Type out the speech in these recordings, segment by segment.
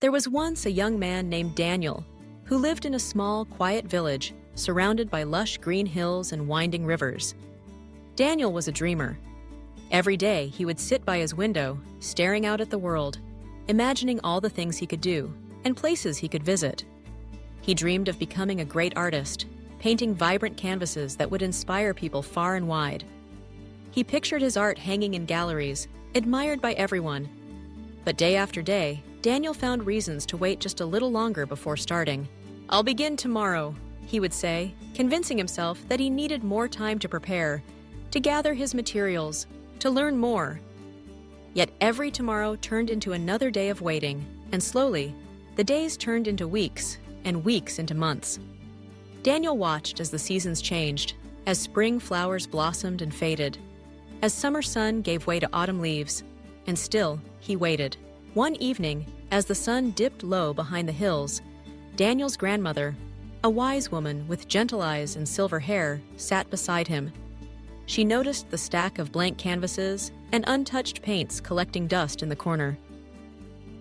There was once a young man named Daniel who lived in a small, quiet village surrounded by lush green hills and winding rivers. Daniel was a dreamer. Every day, he would sit by his window, staring out at the world, imagining all the things he could do and places he could visit. He dreamed of becoming a great artist, painting vibrant canvases that would inspire people far and wide. He pictured his art hanging in galleries, admired by everyone. But day after day, Daniel found reasons to wait just a little longer before starting. "I'll begin tomorrow," he would say, convincing himself that he needed more time to prepare, to gather his materials, to learn more. Yet every tomorrow turned into another day of waiting, and slowly, the days turned into weeks, and weeks into months. Daniel watched as the seasons changed, as spring flowers blossomed and faded, as summer sun gave way to autumn leaves, and still he waited. One evening, as the sun dipped low behind the hills, Daniel's grandmother, a wise woman with gentle eyes and silver hair, sat beside him. She noticed the stack of blank canvases and untouched paints collecting dust in the corner.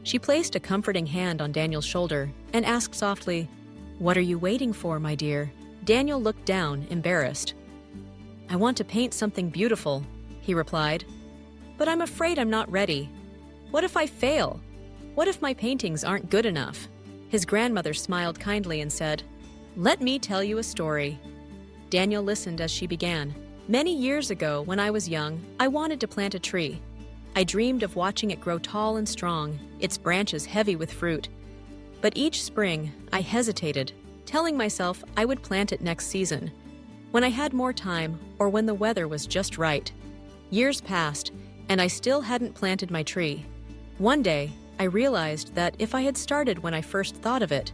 She placed a comforting hand on Daniel's shoulder and asked softly, "What are you waiting for, my dear?" Daniel looked down, embarrassed. "I want to paint something beautiful," he replied. "But I'm afraid I'm not ready. What if I fail? What if my paintings aren't good enough?" His grandmother smiled kindly and said, "Let me tell you a story." Daniel listened as she began. "Many years ago, when I was young, I wanted to plant a tree. I dreamed of watching it grow tall and strong, its branches heavy with fruit. But each spring, I hesitated, telling myself I would plant it next season, when I had more time or when the weather was just right. Years passed, and I still hadn't planted my tree. One day, I realized that if I had started when I first thought of it,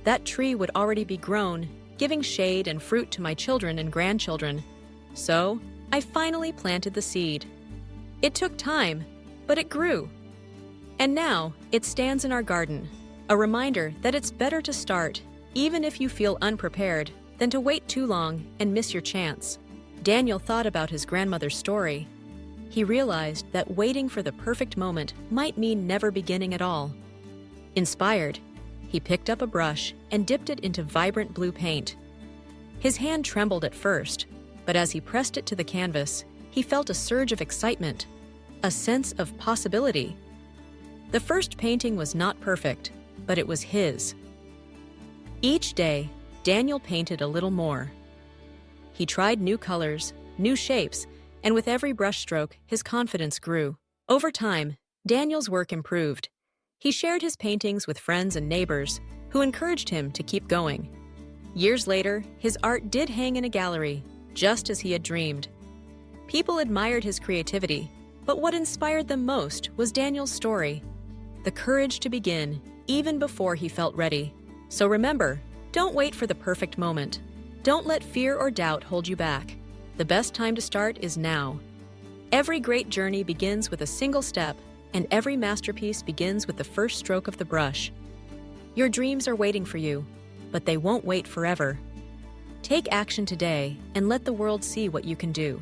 that tree would already be grown, giving shade and fruit to my children and grandchildren. So, I finally planted the seed. It took time, but it grew. And now, it stands in our garden, a reminder that it's better to start, even if you feel unprepared, than to wait too long and miss your chance." Daniel thought about his grandmother's story. He realized that waiting for the perfect moment might mean never beginning at all. Inspired, he picked up a brush and dipped it into vibrant blue paint. His hand trembled at first, but as he pressed it to the canvas, he felt a surge of excitement, a sense of possibility. The first painting was not perfect, but it was his. Each day, Daniel painted a little more. He tried new colors, new shapes, and with every brushstroke, his confidence grew. Over time, Daniel's work improved. He shared his paintings with friends and neighbors, who encouraged him to keep going. Years later, his art did hang in a gallery, just as he had dreamed. People admired his creativity, but what inspired them most was Daniel's story, the courage to begin, even before he felt ready. So remember, don't wait for the perfect moment. Don't let fear or doubt hold you back. The best time to start is now. Every great journey begins with a single step, and every masterpiece begins with the first stroke of the brush. Your dreams are waiting for you, but they won't wait forever. Take action today and let the world see what you can do.